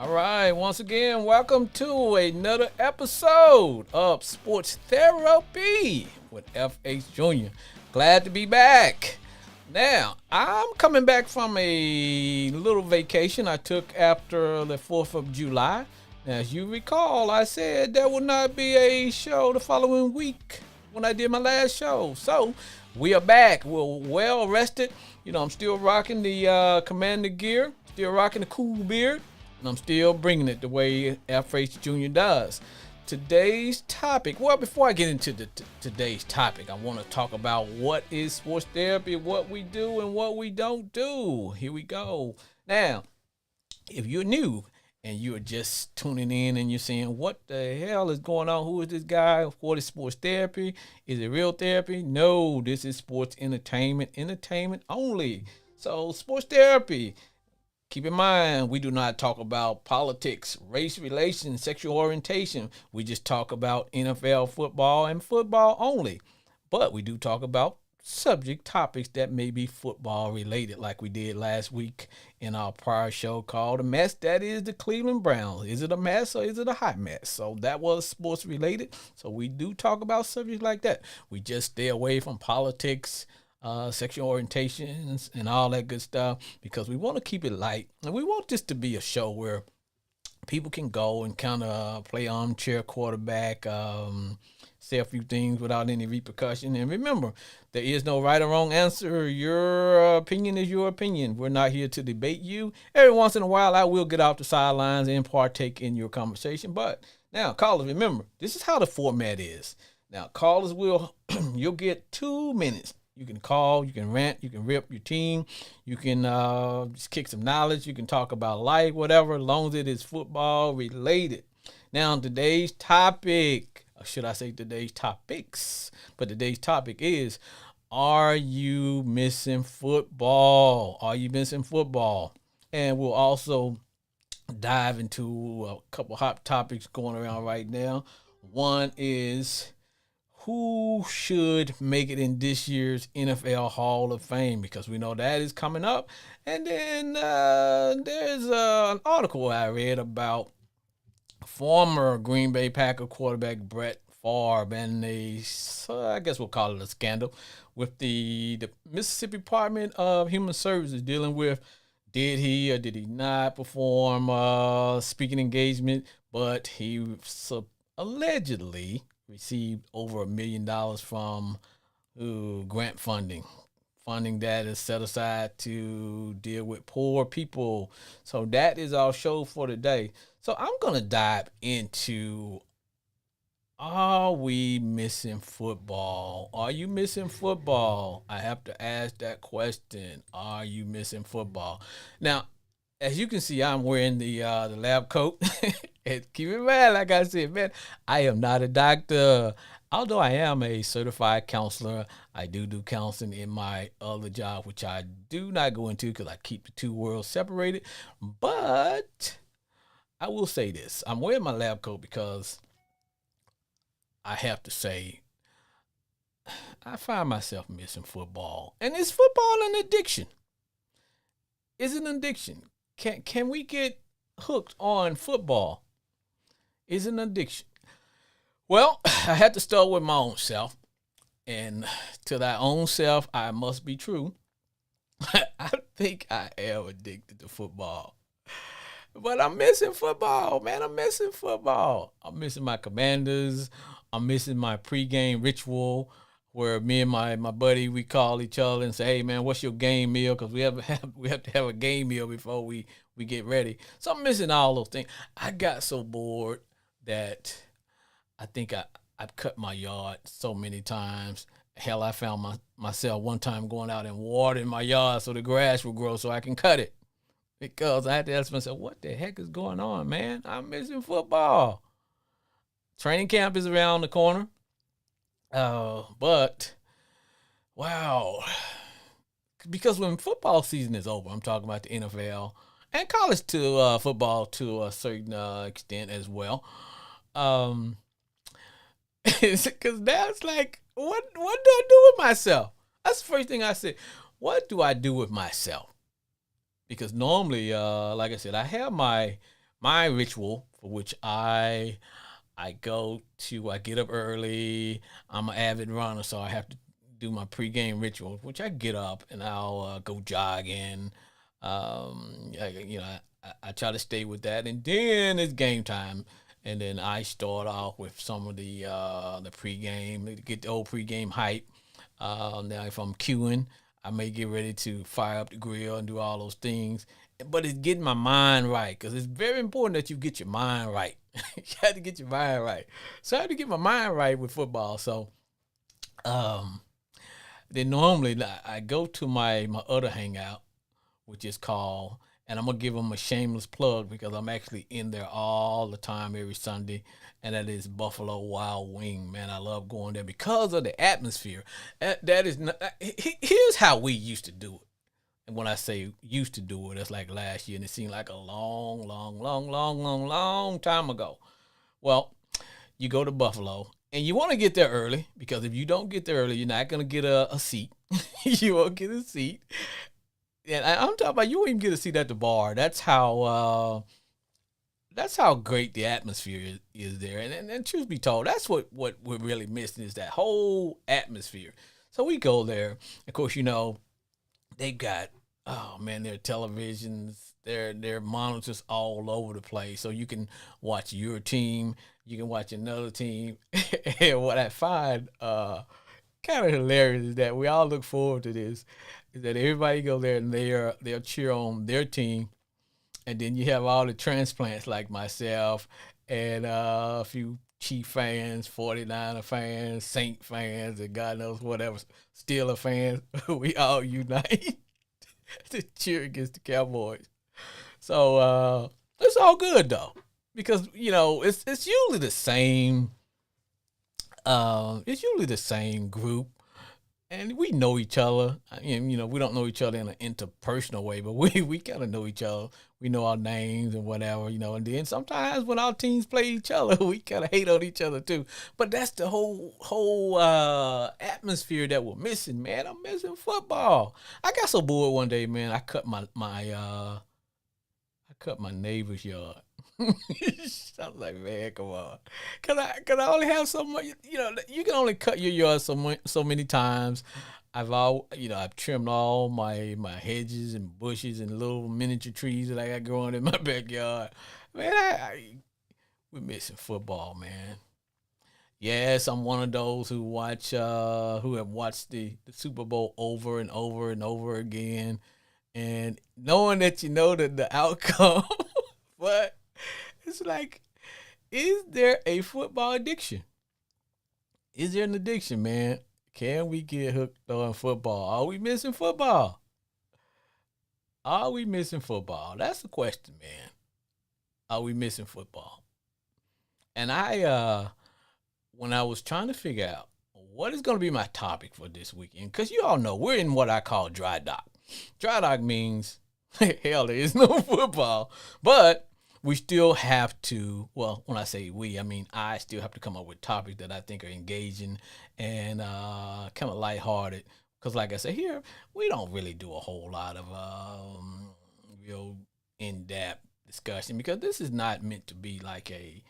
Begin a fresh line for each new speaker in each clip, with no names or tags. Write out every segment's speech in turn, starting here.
All right, once again, welcome to another episode of Sports Therapy with FH Jr. Glad to be back. Now, I'm coming back from a little vacation I took after the 4th of July. Now, as you recall, I said there would not be a show the following week when I did my last show. So, we are back. We're well rested. I'm still rocking the Commander gear, still rocking the cool beard. And I'm still bringing it the way FH Jr. does. Today's topic, well, before I get into today's topic, I want to talk about what is sports therapy, what we do, and what we don't do. Here we go. Now, if you're new and you're just tuning in and you're saying, what the hell is going on? Who is this guy? What is sports therapy? Is it real therapy? No, this is sports entertainment only. So, sports therapy. Keep in mind, we do not talk about politics, race relations, sexual orientation. We just talk about NFL football and football only. But we do talk about subject topics that may be football related, like we did last week in our prior show called A Mess. That is the Cleveland Browns. Is it a mess or is it a hot mess? So that was sports related. So we do talk about subjects like that. We just stay away from politics, sexual orientations and all that good stuff because we want to keep it light and we want this to be a show where people can go and kind of play armchair quarterback, say a few things without any repercussion. And remember, there is no right or wrong answer. Your opinion is your opinion. We're not here to debate you. Every once in a while, I will get off the sidelines and partake in your conversation. But now, callers, remember, this is how the format is. Now, callers you'll get 2 minutes. You can call, you can rant, you can rip your team, you can just kick some knowledge, you can talk about life, whatever, as long as it is football related. Now, today's topic, or should I say today's topics, but today's topic is, are you missing football? Are you missing football? And we'll also dive into a couple hot topics going around right now. One is, who should make it in this year's NFL Hall of Fame? Because we know that is coming up. And then there's an article I read about former Green Bay Packer quarterback Brett Favre and I guess we'll call it a scandal with the Mississippi Department of Human Services dealing with, did he or did he not perform speaking engagement, but he allegedly received over $1 million from grant funding that is set aside to deal with poor people. So that is our show for today. So I'm going to dive into, are we missing football? Are you missing football? I have to ask that question. Are you missing football? Now, as you can see, I'm wearing the lab coat. And keep in mind, like I said, man, I am not a doctor. Although I am a certified counselor, I do counseling in my other job, which I do not go into because I keep the two worlds separated. But I will say this. I'm wearing my lab coat because I have to say, I find myself missing football. And is football an addiction? Is it an addiction? Can we get hooked on football? Is it an addiction? Well, I had to start with my own self. And to thy own self, I must be true. I think I am addicted to football. But I'm missing football, man. I'm missing football. I'm missing my Commanders. I'm missing my pregame ritual where me and my buddy, we call each other and say, hey, man, what's your game meal? Because we have to have a game meal before we get ready. So I'm missing all those things. I got so bored that I think I've cut my yard so many times. Hell, I found myself one time going out and watering my yard so the grass will grow so I can cut it. Because I had to ask myself, what the heck is going on, man? I'm missing football. Training camp is around the corner. But, wow. Because when football season is over, I'm talking about the NFL and college to football to a certain extent as well. Because that's like, what do I do with myself? That's the first thing I said. What do I do with myself? Because normally, like I said, I have my my ritual for which I get up early. I'm an avid runner, so I have to do my pregame ritual, which I get up and I'll go jogging. I try to stay with that, and then it's game time, and then I start off with some of the pregame, get the old pregame hype. Now, if I'm queuing, I may get ready to fire up the grill and do all those things, but it's getting my mind right because it's very important that you get your mind right. You have to get your mind right. So I have to get my mind right with football. So um, then normally I go to my other hangout, which is called, and I'm gonna give them a shameless plug because I'm actually in there all the time every Sunday, and that is Buffalo Wild Wing. Man, I love going there because of the atmosphere. That is not, here's how we used to do it. And when I say used to do it, it's like last year, and it seemed like a long, long, long, long, long, long time ago. Well, you go to Buffalo, and you want to get there early because if you don't get there early, you're not gonna get a seat. You won't get a seat. And I'm talking about you won't even get a seat at the bar. That's how great the atmosphere is there. And truth be told, that's what we're really missing is that whole atmosphere. So we go there. Of course, they've got, oh man, their televisions, their monitors all over the place. So you can watch your team, you can watch another team. And what I find kind of hilarious is that we all look forward to this. Is that everybody go there and they'll cheer on their team, and then you have all the transplants like myself and a few Chief fans, 49er fans, Saint fans, and God knows whatever, Steeler fans. We all unite to cheer against the Cowboys. So it's all good though, because it's usually the same. It's usually the same group, and we know each other. And we don't know each other in an interpersonal way, but we kind of know each other. We know our names and whatever, and then sometimes when our teams play each other, we kind of hate on each other too. But that's the whole atmosphere that we're missing, man. I'm missing football. I got so bored one day, man. I cut my neighbor's yard. I was like, man, come on. Cause I only have so much, you can only cut your yard so many times. I've trimmed all my hedges and bushes and little miniature trees that I got growing in my backyard. Man, we're missing football, man. Yes, I'm one of those who have watched the Super Bowl over and over and over again, and knowing that you know the outcome, but it's like, is there a football addiction? Is there an addiction, man? Can we get hooked on football? Are we missing football? Are we missing football? That's the question, man. Are we missing football? And when I was trying to figure out what is going to be my topic for this weekend, because you all know we're in what I call dry dock. Dry dock means, hell, there is no football, but we still have to, well, when I say we, I mean I still have to come up with topics that I think are engaging and kind of lighthearted. Because like I said, here, we don't really do a whole lot of real in-depth discussion because this is not meant to be like a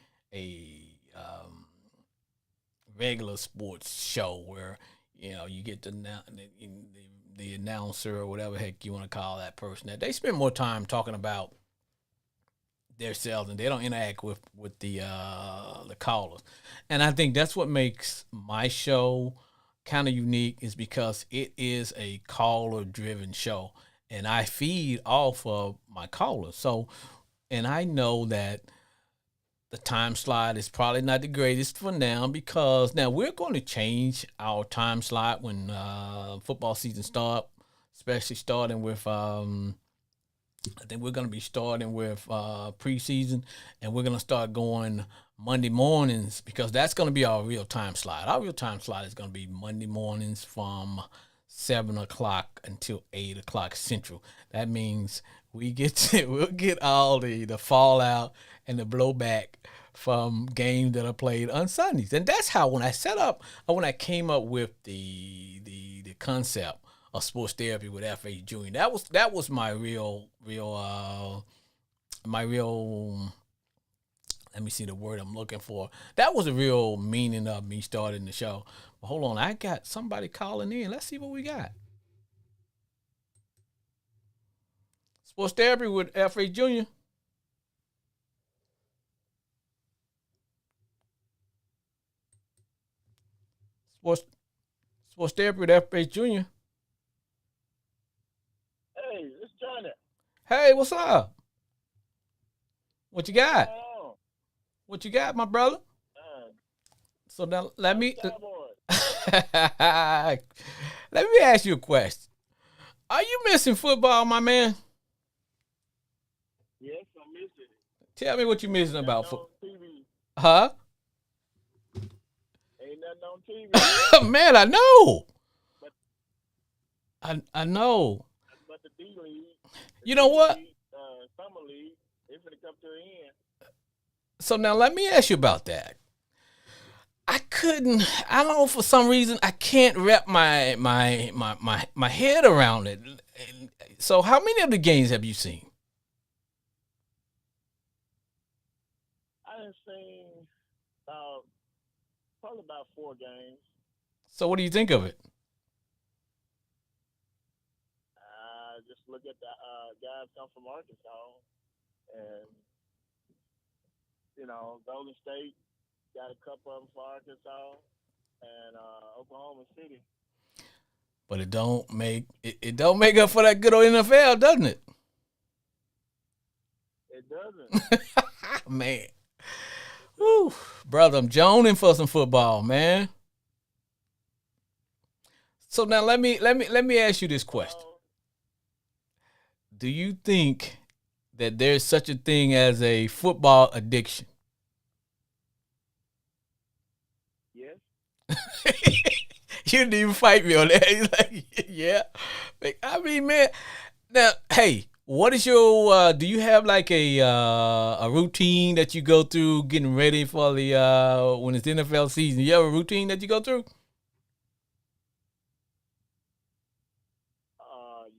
regular sports show where, you get the announcer or whatever heck you want to call that person that they spend more time talking about themselves and they don't interact with the callers. And I think that's what makes my show kind of unique is because it is a caller driven show and I feed off of my callers. So, and I know that the time slot is probably not the greatest for now because now we're going to change our time slot when football season start, especially starting with I think we're going to be starting with preseason, and we're going to start going Monday mornings because that's going to be our real time slot. Our real time slot is going to be Monday mornings from 7 o'clock until 8 o'clock Central. That means we'll get all the fallout and the blowback from games that are played on Sundays. And that's how when I came up with the concept of sports therapy with F.A. Jr. That was my real Let me see the word I'm looking for. That was a real meaning of me starting the show. But hold on, I got somebody calling in. Let's see what we got. Sports therapy with F.A. Jr. Sports Sports therapy with F.A. Jr.
Hey, it's Johnny.
Hey, what's up? What you
What's going
got?
on?
What you got, my brother?
Man,
So now let
I'm
me
Cowboys.
let me ask you a question. Are you missing football, my man?
Yes, I'm missing it.
Tell me what you missing
Ain't nothing
about football.
on TV.
Huh?
Ain't nothing on TV.
Man, I know.
But
I know.
but the D League,
You know what?
Summer League, it's gonna come to an end.
So now let me ask you about that. I couldn't. I don't know, for some reason I can't wrap my head around it. So how many of the games have you seen?
I done seen about probably about 4 games.
So what do you think of it?
I just look at the guys come from Arkansas, and Golden State got a couple of them for Arkansas, and Oklahoma City.
But it don't make up for that good old NFL, doesn't it?
It doesn't.
Man, whew, brother, I'm joning for some football, man. So now let me ask you this question:
Well,
do you think that there's such a thing as a football addiction?
yes.
You didn't even fight me on that. He's like, yeah. Like, I mean, man. Now, hey, what is your? Do you have like a routine that you go through getting ready for the when it's NFL season? You have a routine that you go through?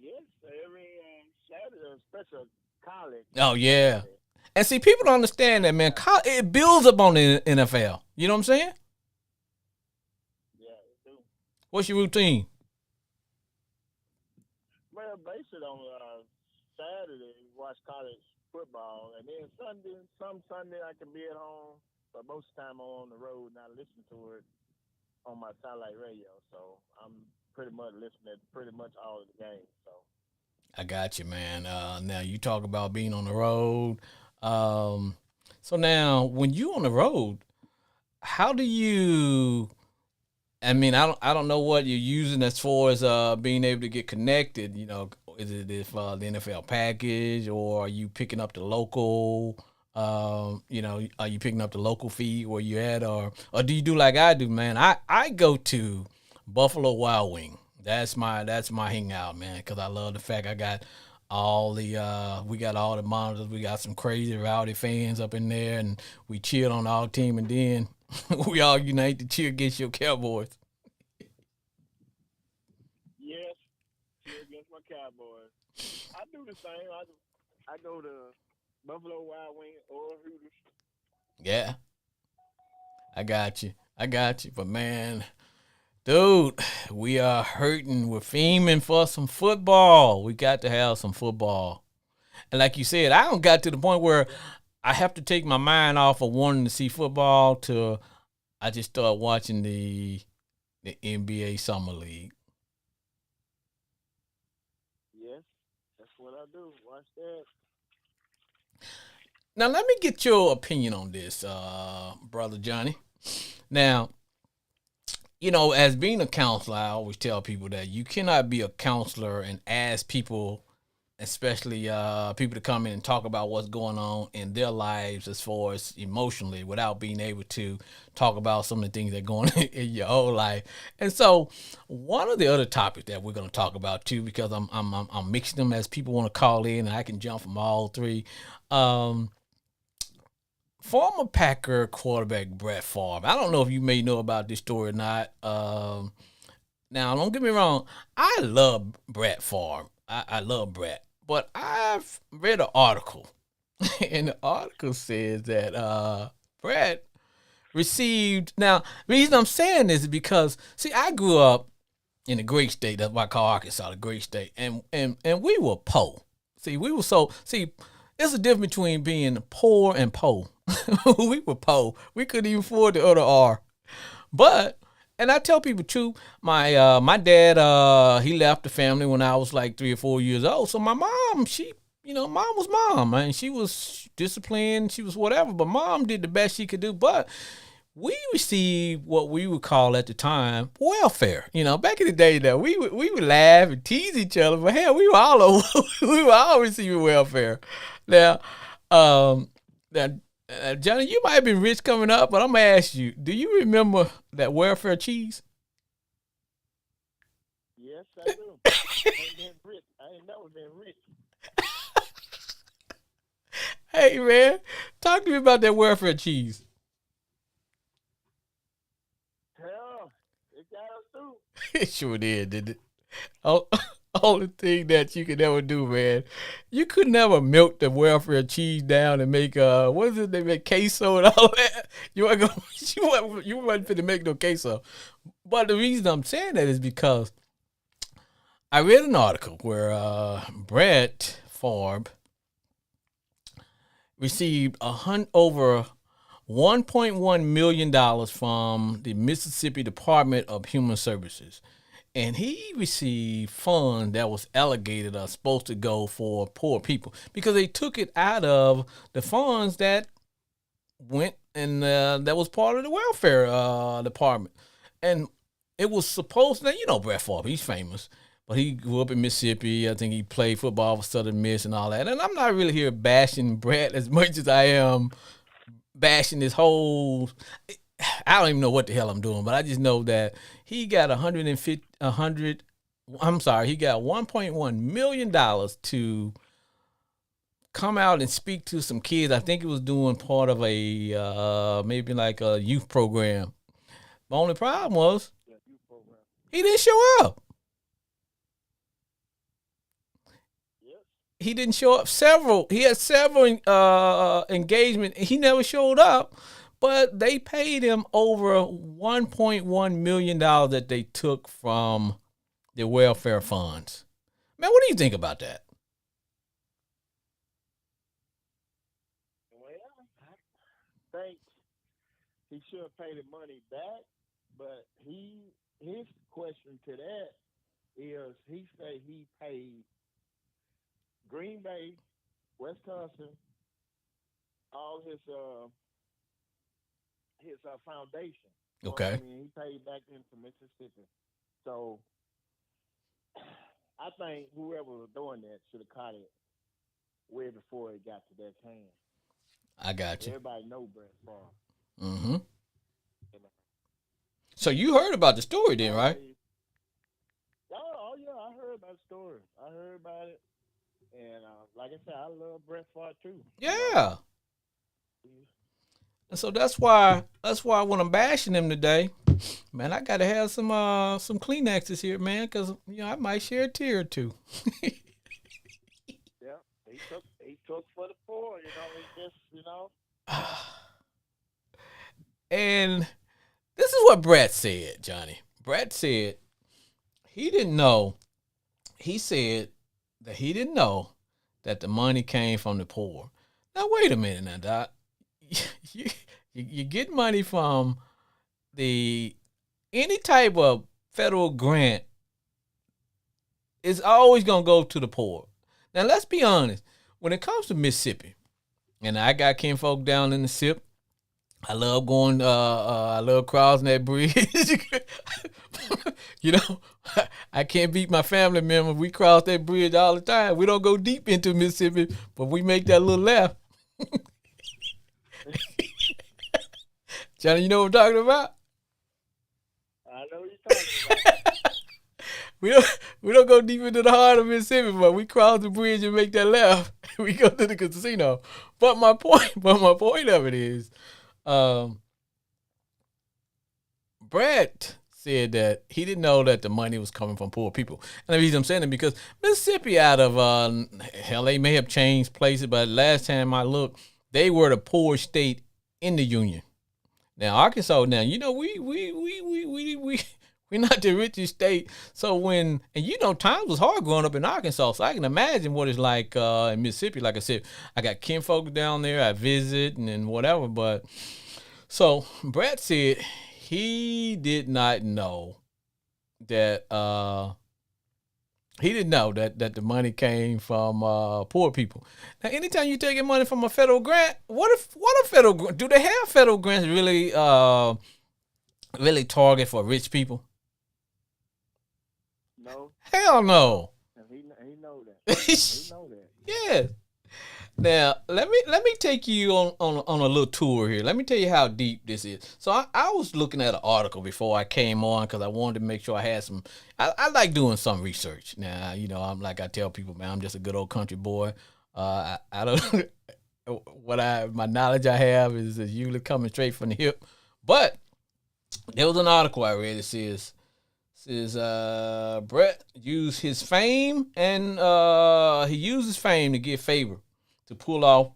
Yes, every Saturday, especially college
Oh yeah.
Saturday.
And see, people don't understand that, man.
Yeah,
It builds up on the NFL. You know what I'm saying?
yeah, it do.
What's your routine?
Well, based it on Saturday, watch college football, and then some Sunday I can be at home, but most of the time I'm on the road and I listen to it on my satellite radio. So I'm pretty much listening to pretty much all of the games. So
I got you, man. Now you talk about being on the road. Um, so now, when you on the road, how do you? I mean, I don't know what you're using as far as being able to get connected. Is it if the NFL package, or are you picking up the local? Are you picking up the local feed where you at, or do you do like I do, man? I go to Buffalo Wild Wing. That's my hangout, man, because I love the fact I got all the we got all the monitors. We got some crazy rowdy fans up in there, and we cheered on our team, and then we all unite to cheer against your Cowboys.
yes, cheer against my Cowboys. I do the same. I go to Buffalo Wild Wing or Hooters.
Yeah, I got you. I got you. But man, dude, we are hurting. We're fiending for some football. We got to have some football. And like you said, I don't got to the point where
Yeah,
I have to take my mind off of wanting to see football to I just start watching the NBA Summer League.
yes, that's what I do. Watch that.
Now let me get your opinion on this, brother Johnny. Now, as being a counselor, I always tell people that you cannot be a counselor and ask people, especially people to come in and talk about what's going on in their lives as far as emotionally, without being able to talk about some of the things that are going on in your whole life. And so, one of the other topics that we're going to talk about too, because I'm mixing them as people want to call in, and I can jump from all three. Um, Former Packer quarterback Brett Favre. I don't know if you may know about this story or not. Now, don't get me wrong. I love Brett Favre. I love Brett. But I've read an article. And the article says that Brett received. Now, the reason I'm saying this is because, see, I grew up in the great state. That's why I call Arkansas the great state. And we were poor. See, we were so see. There's a difference between being poor and poor. We were poor. We couldn't even afford the other R. But and I tell people too, my dad he left the family when I was like 3 or 4 years old. So my mom, mom was mom, and she was disciplined, she was whatever, but mom did the best she could do. But we received what we would call at the time welfare. Back in the day, that we would laugh and tease each other, but hell, we were all over, we were all receiving welfare. Now, um, now, Johnny, you might have been rich coming up, but I'm gonna ask you: do you remember that welfare cheese?
Yes, I do. I ain't been rich. I ain't never been rich.
Hey man, talk to me about that welfare cheese.
Hell, it got us through.
It sure did, didn't it? Oh, only thing that you could never do, man. You could never milk the welfare cheese down and make what is it? They make queso and all that. You weren't gonna, you wasn't fit to make no queso. But the reason I'm saying that is because I read an article where Brett Favre received over $1.1 million from the Mississippi Department of Human Services, and he received funds that was allocated are supposed to go for poor people because they took it out of the funds that went and that was part of the welfare department, and it was supposed to. Brett Favre, he's famous. But he grew up in Mississippi. I think he played football for Southern Miss and all that. And I'm not really here bashing Brett as much as I am bashing this whole. I don't even know what the hell I'm doing, but I just know that he got 150, 100. I'm sorry, he got $1.1 million to come out and speak to some kids. I think he was doing part of a maybe like a youth program. The only problem was he didn't show up. He didn't show up. He had several engagement. He never showed up, but they paid him over $1.1 million that they took from the welfare funds. Man, what do you think about that?
Well, I think he should pay the money back, but his question to that is he say he paid Green Bay, Wisconsin, all his foundation.
Okay.
I mean, he paid back into Mississippi. So I think whoever was doing that should have caught it way before it got to their hands.
I got you.
Everybody know Brett Favre.
Mm-hmm. So you heard about the story then, right?
Oh yeah, I heard about the story. I heard about it. And like I said, I love Brett Favre too.
Yeah. And so that's why when I'm bashing him today, man, I gotta have some Kleenexes here, man, because I might share a tear or two.
Yeah, he took for the poor, he just
And this is what Brett said, Johnny. Brett said he didn't know. He said that he didn't know that the money came from the poor. Now wait a minute, now Doc. You get money from any type of federal grant is always gonna go to the poor. Now let's be honest. When it comes to Mississippi, and I got kinfolk down in the SIP, I love going. I love crossing that bridge. you know, I can't beat my family member. We cross that bridge all the time. We don't go deep into Mississippi, but we make that little left. Johnny, you know what I'm talking about?
I know what you're talking about.
we don't go deep into the heart of Mississippi, but we cross the bridge and make that left. We go to the casino. But my point of it is, Brett said that he didn't know that the money was coming from poor people. And the reason I'm saying it because Mississippi, out of hell, they may have changed places, but last time I looked, they were the poorest state in the union. Now Arkansas, now we we're not the richest state. So when and times was hard growing up in Arkansas, so I can imagine what it's like in Mississippi. Like I said, I got kinfolk down there, I visit and whatever. But so Brett said he did not know that he didn't know that the money came from poor people. Now, anytime you taking money from a federal grant, what a federal do they have federal grants really target for rich people?
No.
Hell no.
And he know that. He know that.
Yeah. Now let me take you on a little tour here. Let me tell you how deep this is. So I was looking at an article before I came on because I wanted to make sure I had some. I like doing some research. Now I'm like I tell people, man, I'm just a good old country boy. I don't my knowledge I have is usually coming straight from the hip. But there was an article I read that says Brett used his fame and he used his fame to get favor to pull off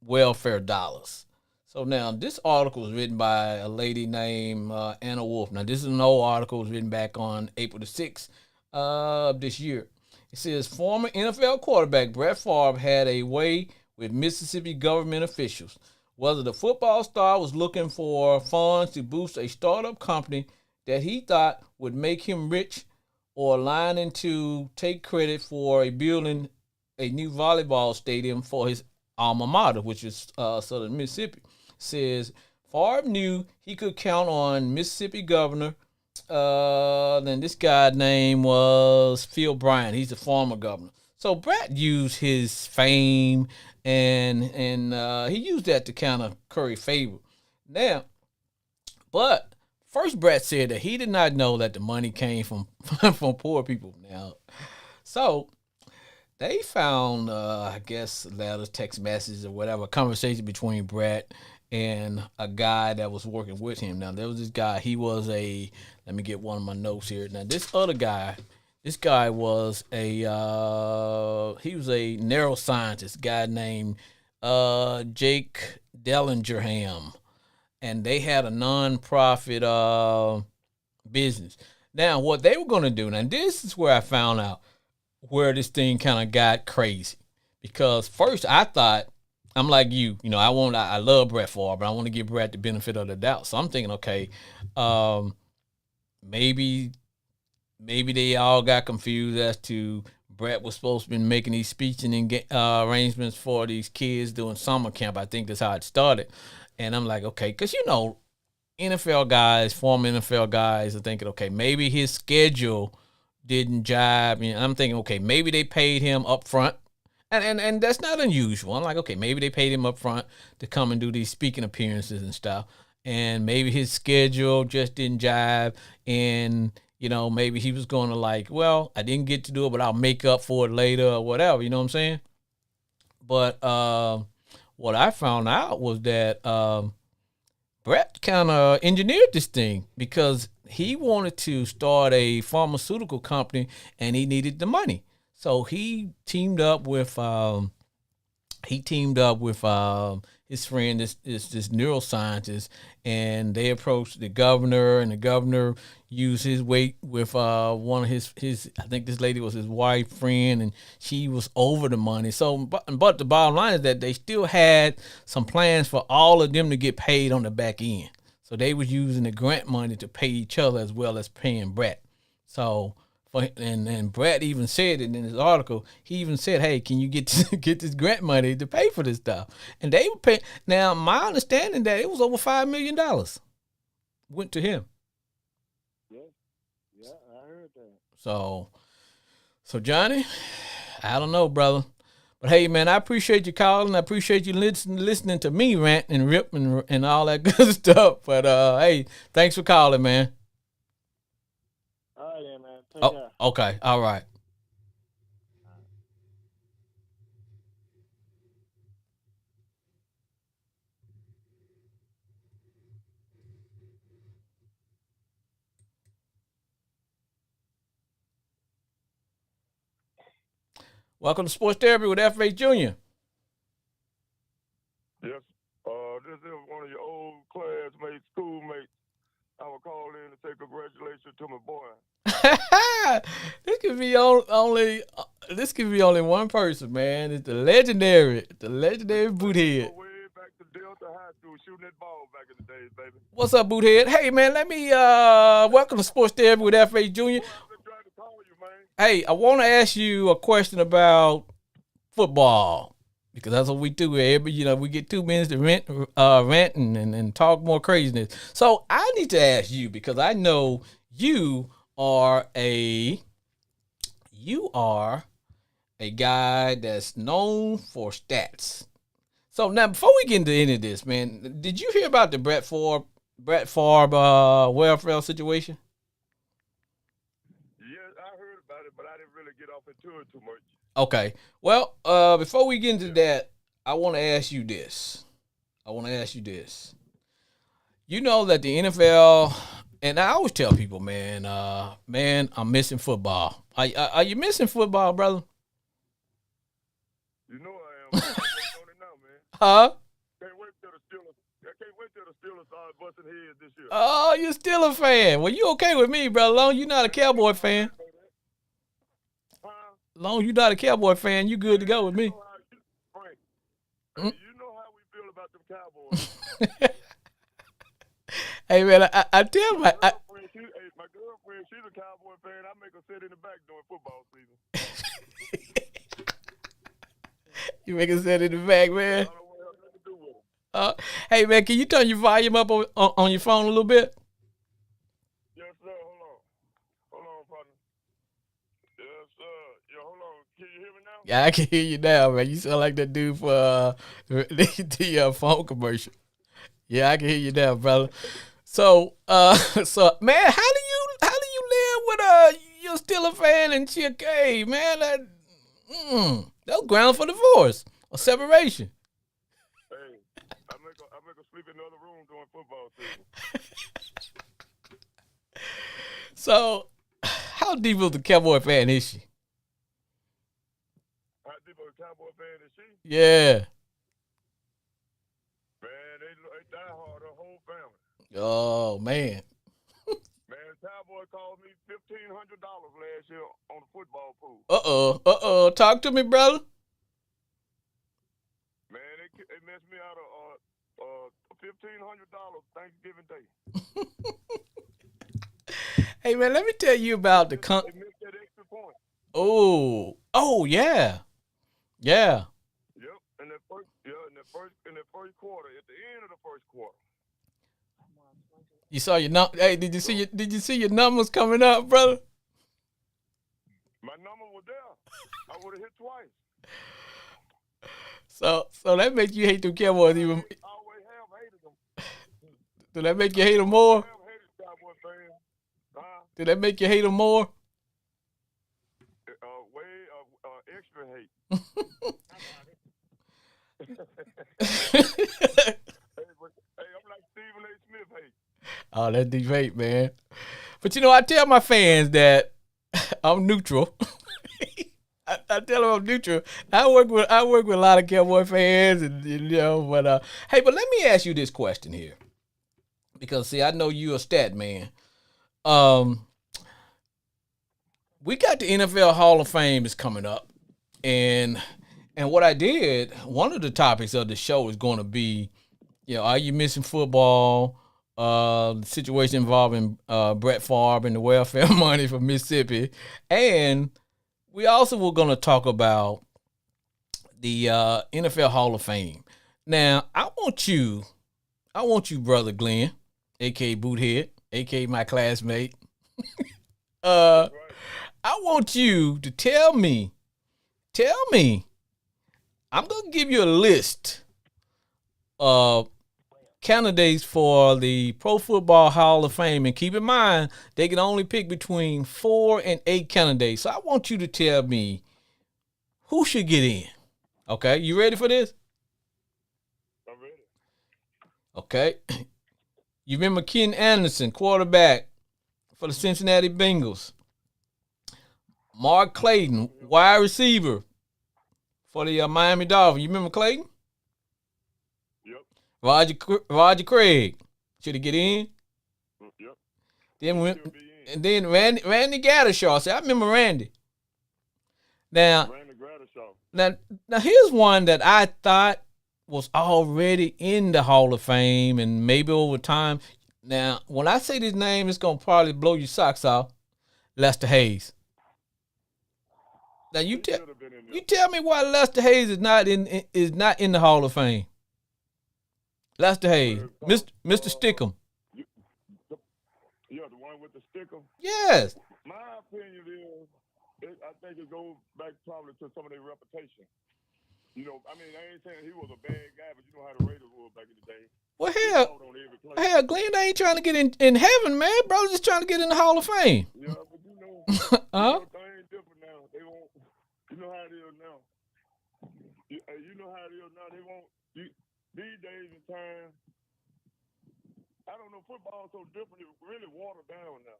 welfare dollars. So now this article was written by a lady named Anna Wolf. Now this is an old article. It was written back on April the 6th of this year. It says former NFL quarterback Brett Favre had a way with Mississippi government officials. Whether the football star was looking for funds to boost a startup company that he thought would make him rich or lining to take credit for building a new volleyball stadium for his alma mater, which is Southern Mississippi. Says Favre knew he could count on Mississippi governor. Then this guy's name was Phil Bryant. He's the former governor. So Brett used his fame and he used that to kind of curry favor. Now, but first Brett said that he did not know that the money came from from poor people. Now, so they found, I guess, letters, text messages, or whatever, conversation between Brett and a guy that was working with him. Now, there was this guy. He was let me get one of my notes here. Now, this guy was he was a neuroscientist, guy named Jake Dellingerham. And they had a nonprofit business. Now, what they were going to do, now this is where I found out where this thing kind of got crazy. Because first I thought, I'm like I love Brett Favre, but I want to give Brett the benefit of the doubt. So I'm thinking, okay, maybe they all got confused as to Brett was supposed to be making these speeches and arrangements for these kids doing summer camp. I think that's how it started. And I'm like, okay, because NFL guys, former NFL guys are thinking, okay, maybe his schedule didn't jive. I'm thinking, okay, maybe they paid him up front. And that's not unusual. I'm like, okay, maybe they paid him up front to come and do these speaking appearances and stuff. And maybe his schedule just didn't jive. And, maybe he was going to well, I didn't get to do it, but I'll make up for it later or whatever. You know what I'm saying? But what I found out was that Brett kind of engineered this thing because he wanted to start a pharmaceutical company and he needed the money. So he teamed up with his friend, this neuroscientist, and they approached the governor, and the governor used his weight with one of his I think this lady was his wife friend, and she was over the money. So, but the bottom line is that they still had some plans for all of them to get paid on the back end. So they was using the grant money to pay each other as well as paying Brett. So. And Brett even said it in his article. He even said, "Hey, can you get this grant money to pay for this stuff?" And they were paying. Now, my understanding that it was over $5 million went to him.
Yeah, I heard that.
So Johnny, I don't know, brother, but hey, man, I appreciate you calling. I appreciate you listening to me rant and rip and all that good stuff. But hey, thanks for calling, man.
All right, then, man.
Oh, okay. All right. Welcome to Sports Therapy with FH Jr.
Yes. This is one of your old classmates, schoolmates. I will call in to say congratulations to my boy.
This could be only this could be only one person, man. It's the legendary Boothead.
Go way back to Delta High School, shooting that ball back in the days, baby.
What's up, Boothead? Hey, man, let me welcome to Sports Therapy with FH Jr.
Boy, I've been trying to call you, man.
Hey, I want to ask you a question about football. Because that's what we do. We get 2 minutes to rant and talk more craziness. So I need to ask you, because I know you are a guy that's known for stats. So now, before we get into any of this, man, did you hear about the Brett Favre welfare situation?
Yes, I heard about it, but I didn't really get off into it too much.
Okay. Well, before we get into that, I want to ask you this. You know that the NFL, and I always tell people, man, I'm missing football. Are you missing football, brother?
You know I am. I'm working on it now, man.
Huh?
Can't wait till the Steelers start busting heads this year.
Oh, you're still a fan. Well, you okay with me, brother? Long as you're not a Cowboy fan. Long as you're not a Cowboy fan, you good to go with me.
Frank, you know how we feel about them Cowboys.
Hey, man, I tell
my girlfriend, she's a Cowboy fan. I make her sit in the back during football season.
You make her sit in the back, man.
I don't want to have nothing to do with it.
Hey, man, can you turn your volume up on your phone a little bit?
Yes, sir. Hold on, partner. Yes, sir. Yeah, hold on. Can you hear me now?
Yeah, I can hear you now, man. You sound like that dude for the phone commercial. Yeah, I can hear you now, brother. So man, how do you live with you're still a fan and she okay, man? That was ground for divorce or separation.
Hey, I make her sleep in another room during football season.
So, how deep of the Cowboy fan is she?
How deep of a Cowboy fan is she?
Yeah.
Man, they die hard, her whole family.
Oh man.
Man, Cowboy called me $1,500 last year on the football pool.
Talk to me, brother.
Man, they messed me out of $1,500 Thanksgiving Day.
Hey man, let me tell you about the
They missed that extra point.
Oh yeah.
Yep. In the first quarter, at the end of the first quarter.
You saw your Hey, did you see your numbers coming up, brother?
My number was there. I would have hit twice.
So that makes you hate them Cowboys even.
I always have hated them.
Did that make you hate them more?
I have hated Cowboy fans.
Did that make you hate them more?
Extra hate. Hey, I'm like Stephen A. Smith hate.
Oh, that's deep hate, man. But I tell my fans that I'm neutral. I tell them I'm neutral. I work with a lot of Cowboy fans, but hey, but let me ask you this question here, because see, I know you're a stat man. We got the NFL Hall of Fame is coming up, and what I did, one of the topics of the show is going to be, are you missing football? The situation involving Brett Favre and the welfare money from Mississippi, and we also were going to talk about the NFL Hall of Fame. Now, I want you, brother Glenn, aka Boothead, aka my classmate. I want you to tell me. I'm going to give you a list of candidates for the Pro Football Hall of Fame, and keep in mind they can only pick between 4 and 8 candidates. So I want you to tell me who should get in. Okay, you ready for this?
I'm ready.
Okay. You remember Ken Anderson, quarterback for the Cincinnati Bengals. Mark Clayton, wide receiver for the Miami Dolphins. You remember Clayton?
Yep.
Roger Craig. Should he get in?
Yep.
Then
He'll
went,
be in.
and then Randy Gaddishaw. See, I remember Randy. Now,
Randy Gradishaw.
now here's one that I thought was already in the Hall of Fame, and maybe over time. Now, when I say this name, it's gonna probably blow your socks off. Lester Hayes. Now
He should have been in there.
you tell me why Lester Hayes is not in the Hall of Fame. Lester Hayes, Mr. Stickum.
Yeah, the one with the sticker.
Yes.
My opinion is, I think it goes back probably to some of their reputation. You know, I mean, I ain't saying he was a bad guy, but you know how the Raiders were back in the day.
Well,
They
hell,
fought on every play.
Glenn ain't trying to get in heaven, man. Bro's just trying to get in the Hall of Fame.
Yeah, but you know,
Uh-huh.
things different now. They won't. You know how it is now. You know how it is now. They won't. These days and time, I don't know. Football is so different. It's really watered down now.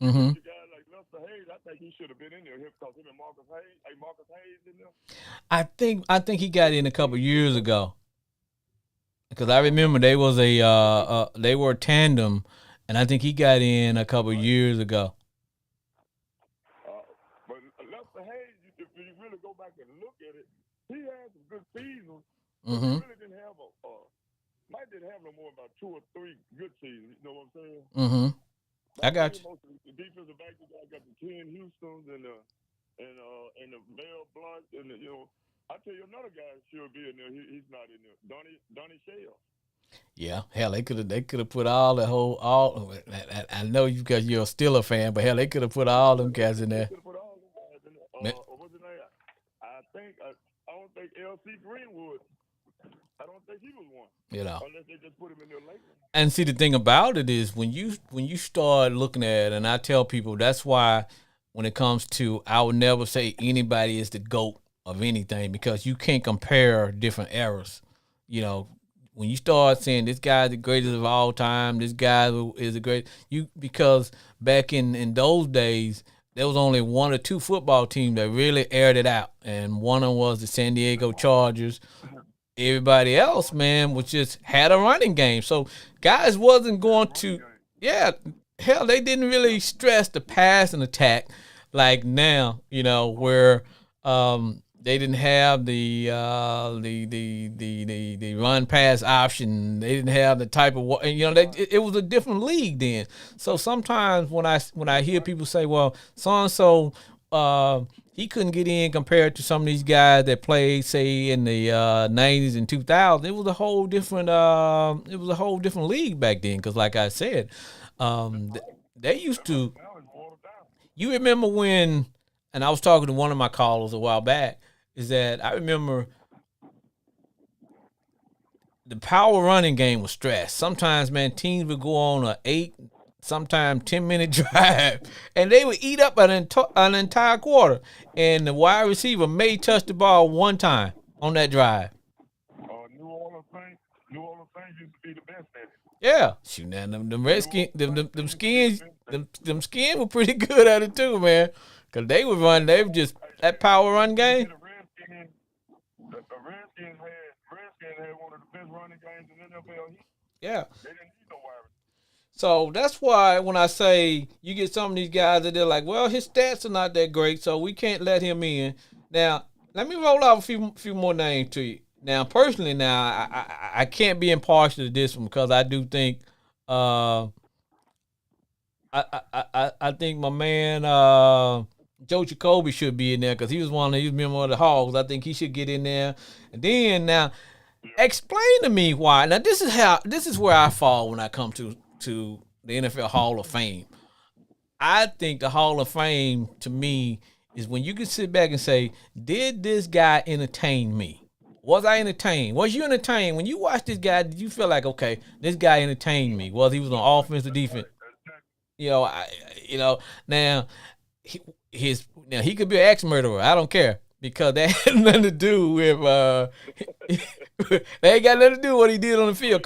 Mm-hmm.
You guys like Lester Hayes, I think he should have been in there because him and Marcus Hayes. Hey, Marcus Hayes in there.
I think he got in a couple years ago. Because I remember they was they were a tandem, and I think he got in a couple years ago.
But Lester Hayes, if you really go back and look at it, he had some good seasons.
Mm-hmm.
He really didn't have Mike didn't have no more about 2 or 3 good seasons. You know what I'm saying?
Mm-hmm. I got you.
Most of the defensive backs, I got the Ken Houston's and the Mel Blunt and you know, I tell you another guy should be in there. He's not in there. Donnie Shell.
Yeah, hell, they could have put all. I know you because you're still a fan, but hell, they could have put all them guys in there.
They could have put all them guys in there. What's his name? I don't think L.C. Greenwood. I don't think he was one.
You know.
Unless they just put him in there later.
And see, the thing about it is when you start looking at it, and I tell people that's why when it comes to, I would never say anybody is the GOAT of anything because you can't compare different eras. You know, when you start saying this guy's the greatest of all time, this guy is the great, because back in those days, there was only 1 or 2 football teams that really aired it out, and one of them was the San Diego Chargers. Everybody else, man, was just had a running game. So guys wasn't going to, hell, they didn't really stress the pass and attack like now, you know, where they didn't have the run pass option. They didn't have the type of, you know, it was a different league then. So sometimes when I hear people say, well, so and so he couldn't get in compared to some of these guys that played, say, in the 90s and 2000s. It was a whole different league back then. Because, like I said, they used to. You remember when? And I was talking to one of my callers a while back. Is that I remember the power running game was stressed. Sometimes, man, teams would go on a 8, sometimes 10-minute drive, and they would eat up an entire quarter. And the wide receiver may touch the ball one time on that drive.
New Orleans Saints used to be the best at it.
Yeah, shoot, now them Redskins, them skins were pretty good at it too, man. Cause they would run, they were just that power run game.
The Redskins had one of the best running games in the NFL.
Yeah.
They didn't need no wide.
So that's why when I say you get some of these guys that they're like, well, his stats are not that great, so we can't let him in. Now, let me roll out a few more names to you. Now, personally, I can't be impartial to this one because I do think I think my man Joe Jacoby should be in there because he was member of the Hogs. I think he should get in there. And then now, explain to me why. Now, this is where I fall when I come to the NFL Hall of Fame. I think the Hall of Fame to me is when you can sit back and say, did this guy entertain me? Was I entertained? Was you entertained? When you watch this guy, did you feel like, okay, this guy entertained me? Was he was on offense or defense? You know, now he could be an ex-murderer. I don't care because that had nothing to do with they ain't got nothing to do with what he did on the field.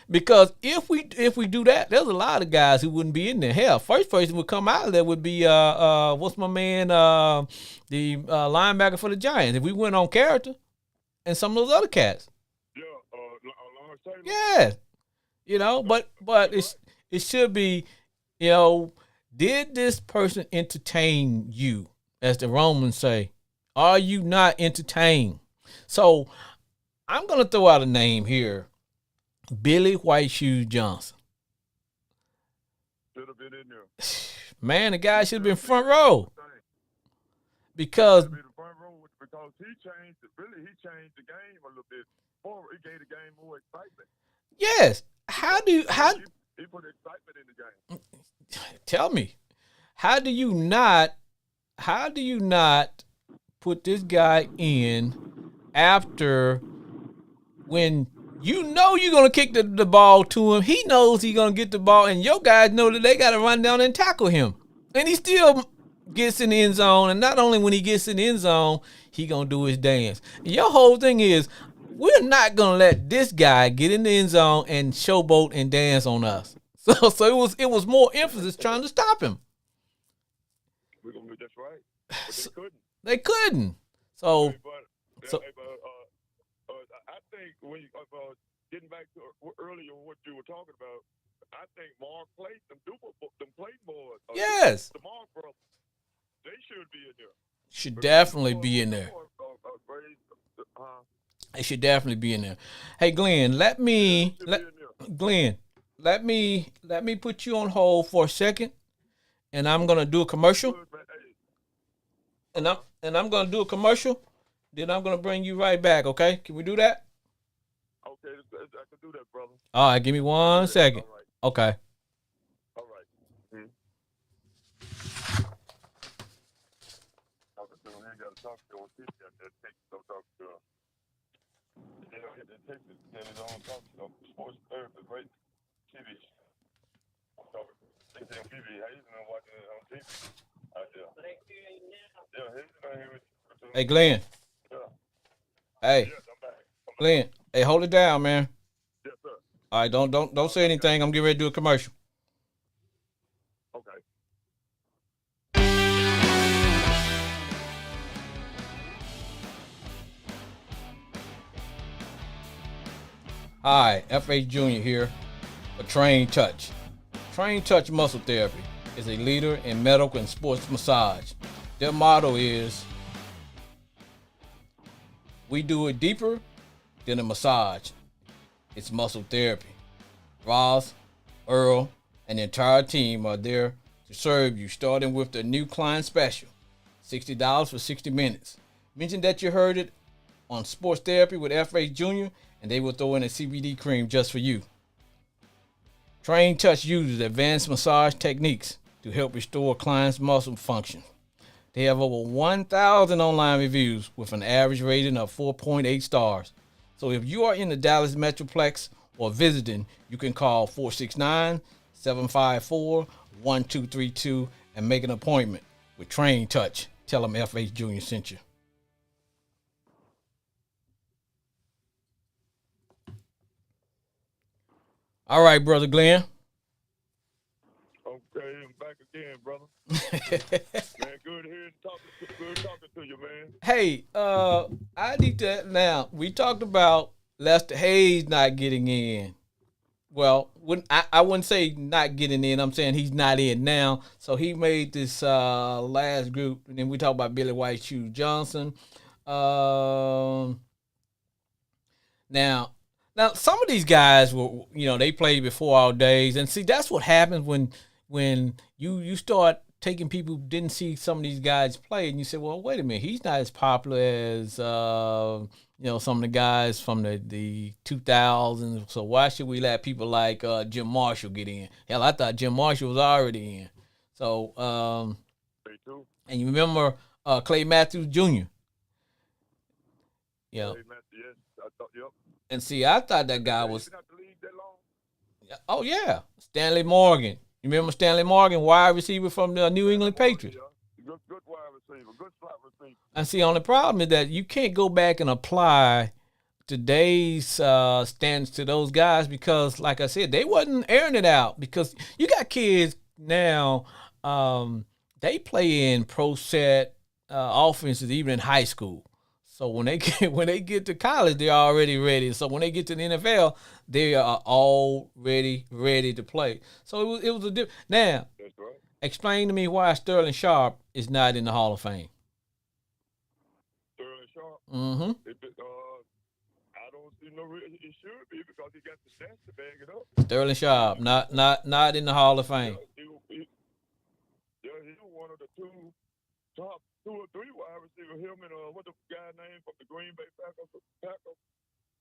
Because if we do that, there's a lot of guys who wouldn't be in there. Hell, first person would come out of there would be what's my man the linebacker for the Giants. If we went on character and some of those other cats.
Yeah, Lawrence Taylor.
Yeah. You know, but it should be, did this person entertain you, as the Romans say? Are you not entertained? So I'm gonna throw out a name here. Billy White Shoes Johnson.
Should have been in there.
Man, the guy should have been front row. Because
Because he changed the game a little bit forward. He gave the game more excitement.
yes,
He put excitement in the game.
tell me, how do you not put this guy in after when you know you're gonna kick the ball to him? He knows he's gonna get the ball, and your guys know that they gotta run down and tackle him, and he still gets in the end zone. And not only when he gets in the end zone, he gonna do his dance. And your whole thing is, we're not gonna let this guy get in the end zone and showboat and dance on us. So it was more emphasis trying to stop him.
We're gonna be that's right. But
They
they couldn't.
couldn't. So
I think when you getting back to earlier what you were talking about, I think Mark played them plate boys.
yes,
The Mark brothers, they should be in there.
should definitely be in there. It should definitely be in there. Hey Glenn, let me put you on hold for a second, and I'm gonna do a commercial. And I'm gonna do a commercial. Then I'm gonna bring you right back. Okay? Can we do that?
Okay, I can do that, brother.
All right. Give me 1 second.
All right.
Okay.
All right. Talking to him, he got to talk to him. He got that text to talk to him. They don't get that text. They don't talk to him. Sports therapy, great TV. They say TV. How you been watching it on TV? Yeah, he's not here with you.
Hey Glenn.
Yeah.
Hey
Yes, I'm back.
Glenn. Hey, hold it down, man.
Yes, sir.
All right. Don't say anything. I'm getting ready to do a commercial.
Okay.
Hi, FH Jr. here for Train Touch. Train Touch Muscle Therapy is a leader in medical and sports massage. Their motto is, we do it deeper than a massage. It's muscle therapy. Ross, Earl, and the entire team are there to serve you, starting with the new client special, $60 for 60 minutes. Mention that you heard it on Sports Therapy with FH Jr., and they will throw in a CBD cream just for you. Train Touch uses advanced massage techniques to help restore clients' muscle function. They have over 1,000 online reviews with an average rating of 4.8 stars. So if you are in the Dallas Metroplex or visiting, you can call 469-754-1232 and make an appointment with Train Touch. Tell them FH Jr. sent you. All right, Brother Glenn.
Okay, I'm back again, brother. Man, good hearing, good talking to you, man.
Hey, I need to now. We talked about Lester Hayes not getting in. Well, I wouldn't say not getting in. I'm saying he's not in now. So he made this last group, and then we talked about Billy White Shoe Johnson. Now some of these guys were, they played before our days, and see that's what happens when you start taking people who didn't see some of these guys play, and you say, well, wait a minute, he's not as popular as some of the guys from the 2000s. So why should we let people like Jim Marshall get in? Hell, I thought Jim Marshall was already in. So
Me too.
and you remember Clay Matthews Jr.
Hey, man, yes, I thought, yep.
And see, I thought that guy was.
He's been out the league that long?
Oh yeah, Stanley Morgan. You remember Stanley Morgan, wide receiver from the New England Patriots?
Yeah. Good wide receiver, good slot receiver.
And see, only problem is that you can't go back and apply today's stance to those guys because, like I said, they wasn't airing it out because you got kids now. They play in pro set offenses even in high school. So when they get to college, they're already ready. So when they get to the NFL, they are already ready to play. So it was a different. Now,
That's right.
explain to me why Sterling Sharp is not in the Hall of Fame.
Sterling Sharp.
Mm-hmm.
I don't see no reason it should be because he got the stats to back it up.
Sterling Sharp, not in the Hall of Fame.
He was one of the top 2 or 3 wide receivers. Him and what the guy named from the Green Bay Packers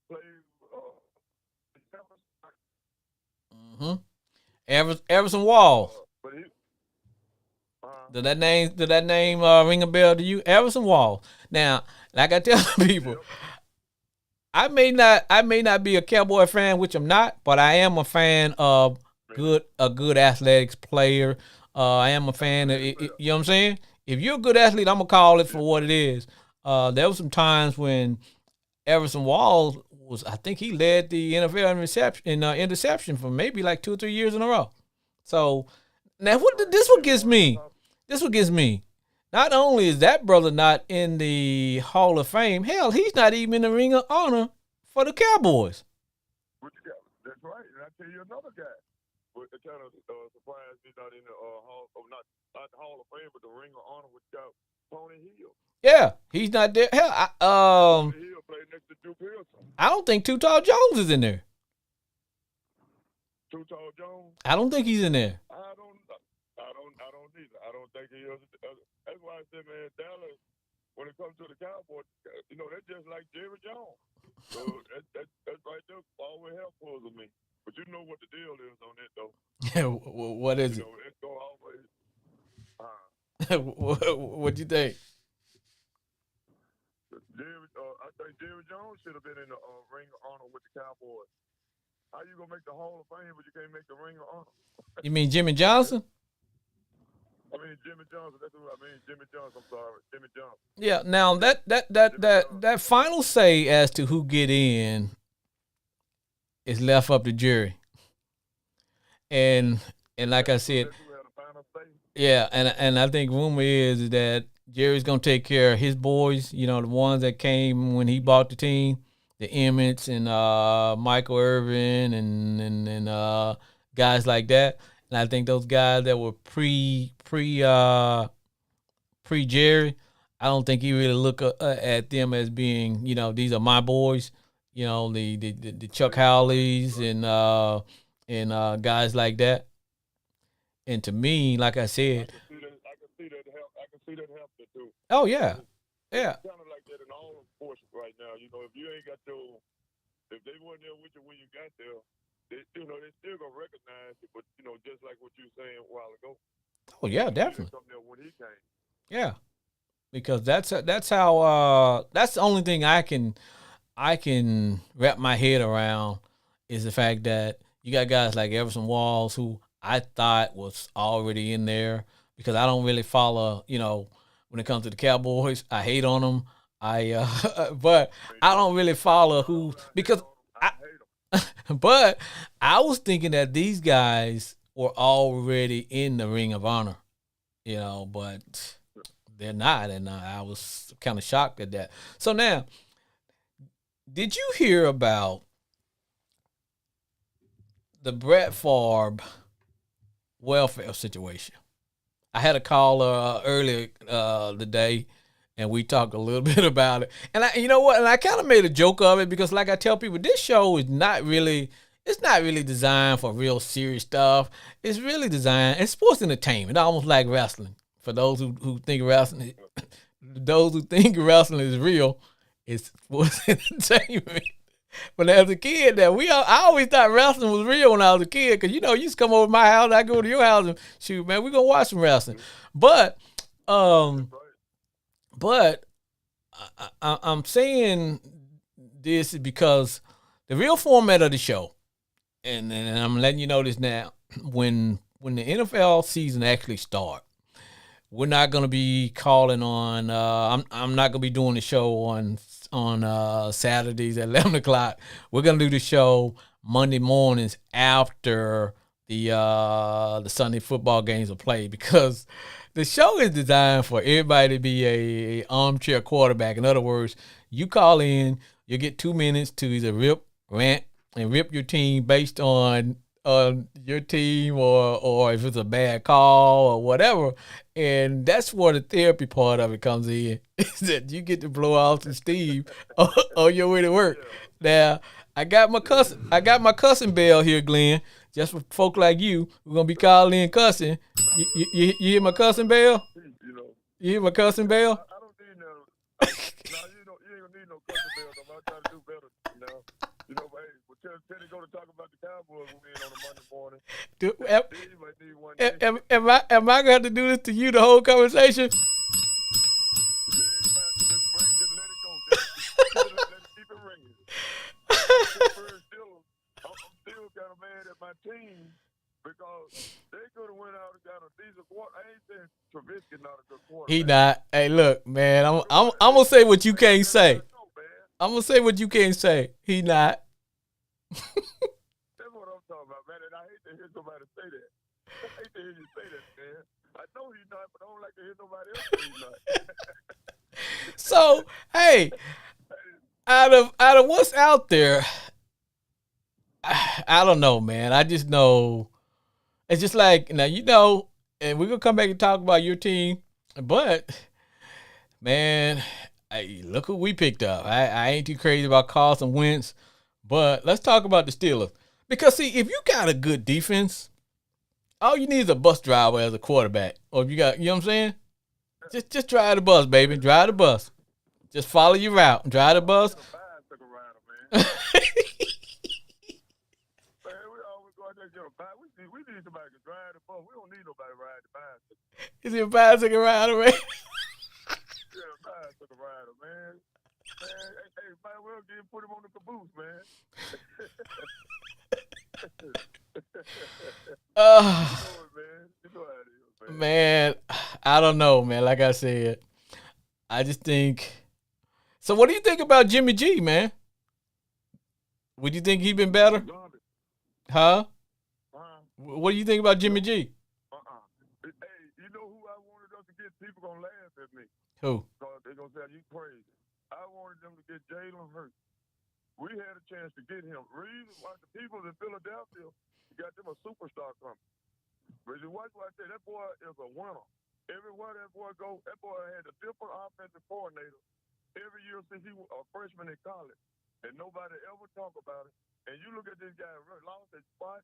played.
Mm-hmm. Everson Walls.
But he,
Did that name ring a bell to you? Everson Walls. Now, like I tell people,
Yep.
I may not be a Cowboy fan, which I'm not, but I am a fan of a good athletics player. I am a fan of you know what I'm saying? If you're a good athlete, I'm gonna call it for what it is. There was some times when Everson Walls I think he led the NFL in interception for maybe like 2 or 3 years in a row. So now this what gets me. This what gets me. Not only is that brother not in the Hall of Fame, hell, he's not even in the Ring of Honor for the Cowboys.
That's right. And I tell you another guy. But it kind of surprised he's not in the not the Hall of Fame, but the Ring of Honor with Tony Hill.
Yeah, he's not there. Hell,
Tony Hill played next to Drew Pearson.
I don't think Too Tall Jones is in there.
Too Tall Jones.
I don't think he's in there.
I don't either. I don't think he is. That's why I said, man, Dallas, when it comes to the Cowboys, they're just like Jerry Jones. So that's right there. Always helpful to me. But you know what the deal is on that, though.
What is it?
It's going always.
What you think?
I think Jerry Jones should have been in the Ring of Honor with the Cowboys. How you gonna make the Hall of Fame, but you can't make the Ring of Honor?
You mean Jimmy Johnson?
I mean Jimmy Johnson. That's what I mean. Jimmy Johnson. I'm sorry, Jimmy Johnson.
Yeah. Now that final say as to who get in is left up to jury. And like I said, yeah, and I think rumor is that Jerry's gonna take care of his boys. The ones that came when he bought the team, the Emmets and Michael Irvin and guys like that. And I think those guys that were pre Jerry, I don't think he really look at them as being these are my boys. The Chuck Howleys and guys like that. And to me, like I said,
I can see that helping too.
Oh yeah, yeah.
It's kind of like that in all sports right now. If you ain't got if they weren't there with you when you got there, they still gonna recognize you. But just like what you were saying a while ago.
Oh yeah, definitely.
When he came.
Yeah, because that's how that's the only thing I can wrap my head around is the fact that you got guys like Everson Walls who I thought was already in there because I don't really follow, when it comes to the Cowboys. I hate on them. But I don't really follow who because but I was thinking that these guys were already in the Ring of Honor, but they're not, and I was kind of shocked at that. So now, did you hear about the Brett Favre welfare situation? I had a caller earlier today, and we talked a little bit about it. And you know what? And I kind of made a joke of it because, like I tell people, this show is not really designed for real serious stuff. It's really designed. It's sports entertainment, almost like wrestling. For those who think wrestling, is real, it's sports entertainment. But as a kid, I always thought wrestling was real when I was a kid because you used to come over to my house, I go to your house and shoot, man, we gonna watch some wrestling. But I'm saying this because the real format of the show, and I'm letting you know this now, when the NFL season actually starts, we're not gonna be calling on. I'm not gonna be doing the show on on Saturdays at 11 o'clock. We're gonna do the show Monday mornings after the Sunday football games are played, because the show is designed for everybody to be a armchair quarterback. In other words, you call in, you get 2 minutes to either rant, and rip your team based on your team, or if it's a bad call or whatever. And that's where the therapy part of it comes in, is that you get to blow off some steam on your way to work. Now, I got my cussing bell here, Glenn. Just for folk like you, we're gonna be calling in cussing. You hear my cussing bell? You hear my cussing bell?
I don't need no. No, you ain't gonna need no cussing bell. I'm trying to do better. But hey, Teddy go to talk about the Cowboys with me on a Monday morning. You might need one day.
Am I gonna have to do this to you the whole conversation?
Just let it go. Let it keep it ringing. I'm still kind of mad at my team because they could have went out and got a decent quarter. I ain't saying Trubisky not a good quarterback.
He not. Hey, look, man. I'm gonna say what you can't say. I'm gonna say what you can't say. He not.
That's what I'm talking about, man. And I hate to hear somebody say that. I hate to hear you say that, man. I know he's not, but I don't like to hear nobody else say he's not.
So, hey, out of what's out there, I don't know, man. I just know it's just like, now, and we're gonna come back and talk about your team, but man, look who we picked up. I ain't too crazy about Carson Wentz, but let's talk about the Steelers. Because see, if you got a good defense, all you need is a bus driver as a quarterback. Or if you got, you know what I'm saying? Just drive the bus, baby. Drive the bus. Just follow your route. Drive the bus.
We need somebody to drive the bus. We don't need nobody to ride the bicycle.
Is he a bicycle rider, man?
Yeah, a bicycle rider, man. Hey, might well put him on the caboose, man. You know how it is,
man, I don't know, man. Like I said, I just think. So, what do you think about Jimmy G, man? Would you think he been better? Huh? What do you think about Jimmy G?
Hey, you know who I wanted us to get? People gonna laugh at me.
Who?
They're gonna say you crazy. I wanted them to get Jalen Hurts. We had a chance to get him. Reason why the people in Philadelphia got them a superstar coming. But you watch what I say, that boy is a winner. Everywhere that boy go, that boy had a different offensive coordinator every year since he was a freshman in college. And nobody ever talk about it. And you look at this guy, lost his spot,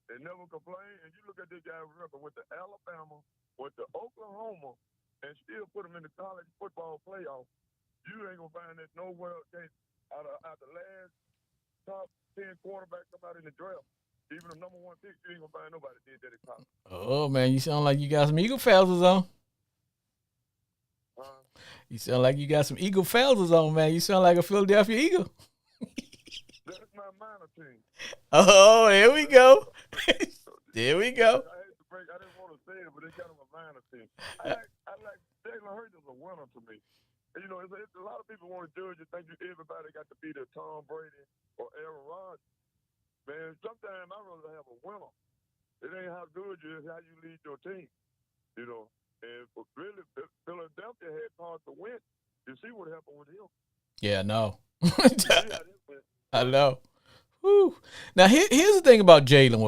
and never complained. And you look at this guy record with the Alabama, with the Oklahoma, and still put him in the college football playoff. You ain't gonna find that nowhere out the last top 10 quarterbacks come out in the draft. Even the number one pick, you ain't gonna find nobody did that in college.
Oh man, you sound like you got some Eagle feathers on. You sound like you got some Eagle feathers on, man. You sound like a Philadelphia Eagle.
That's my minor team.
Oh, here we go. There we go.
I had to break. I didn't want to say it, but it's kind of a minor team. I like Jalen Hurts is a winner to me. And, it's a lot of people want to judge and think everybody got to be the Tom Brady or Aaron Rodgers. Man, sometimes I'd rather have a winner. It ain't how good you is, how you lead your team. And really, Philadelphia had Carson Wentz. You see what happened with him.
Yeah, no. I know. Whew. Now here's the thing about Jalen.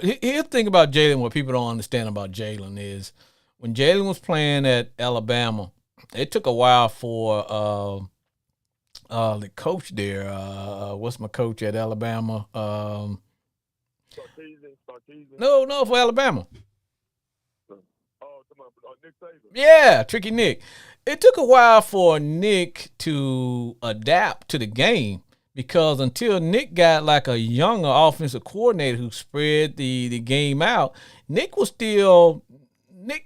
Here's the thing about Jalen. What people don't understand about Jalen is when Jalen was playing at Alabama, it took a while for the coach there. What's my coach at Alabama?
Sarkisian.
No, for Alabama.
Nick Saban.
Yeah, Tricky Nick. It took a while for Nick to adapt to the game, because until Nick got like a younger offensive coordinator who spread the game out, Nick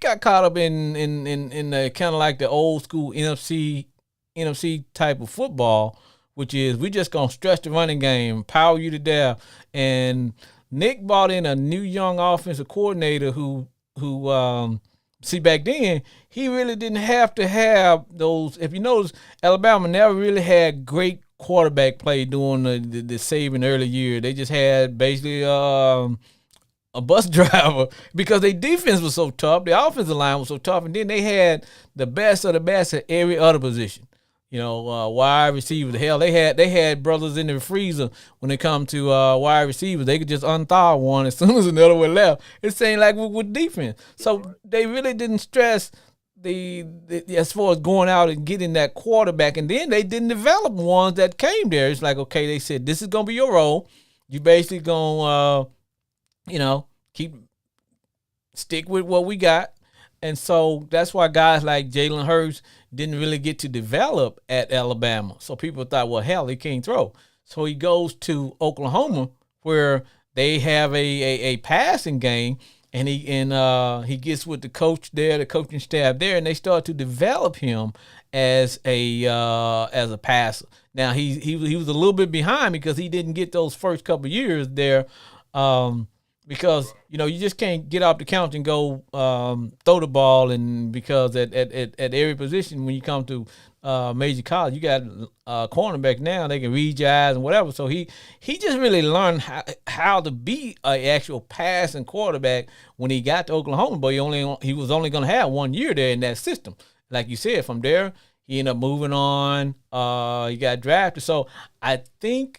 got caught up in the kind of like the old school NFC type of football, which is we just gonna stretch the running game, power you to death. And Nick brought in a new young offensive coordinator who see, back then he really didn't have to have those. If you notice, Alabama never really had great quarterback play during the saving early year. They just had basically a bus driver because their defense was so tough, their offensive line was so tough, and then they had the best of the best at every other position. Wide receivers. Hell, they had brothers in the freezer when it come to wide receivers. They could just unthaw one as soon as another one left. It seemed like with defense. So they really didn't stress the as far as going out and getting that quarterback, and then they didn't develop ones that came there. It's like, okay, they said this is gonna be your role. You basically gonna keep stick with what we got. And so that's why guys like Jalen Hurts didn't really get to develop at Alabama. So people thought, well, hell, he can't throw. So he goes to Oklahoma where they have a passing game, and he gets with the coach there, the coaching staff there, and they start to develop him as a passer. Now he was a little bit behind because he didn't get those first couple of years there. Because you just can't get off the couch and go throw the ball, and because at every position when you come to major college, you got cornerback now, they can read your eyes and whatever. So he just really learned how to be an actual passing quarterback when he got to Oklahoma. But he was only going to have 1 year there in that system. Like you said, from there he ended up moving on. He got drafted. So I think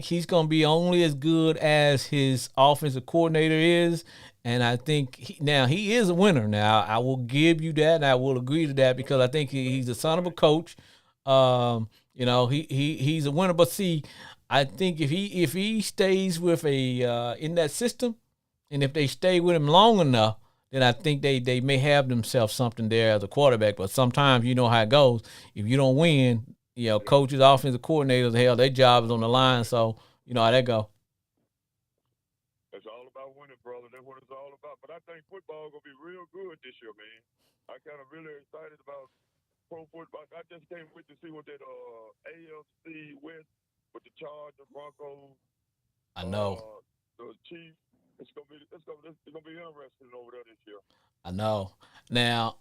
he's going to be only as good as his offensive coordinator is. And I think he is a winner. Now, I will give you that, and I will agree to that because I think he's the son of a coach. He's a winner. But see, I think if he stays with in that system, and if they stay with him long enough, then I think they may have themselves something there as a quarterback. But sometimes you know how it goes. If you don't win, coaches, offensive coordinators, hell, their job is on the line. So you know how that go.
It's all about winning, brother. That's what it's all about. But I think football gonna be real good this year, man. I kind of really excited about pro football. I just can't wait to see what that AFC West with the Chargers, Broncos,
I know.
the Chiefs. It's gonna be interesting over there this year.
I know. Now,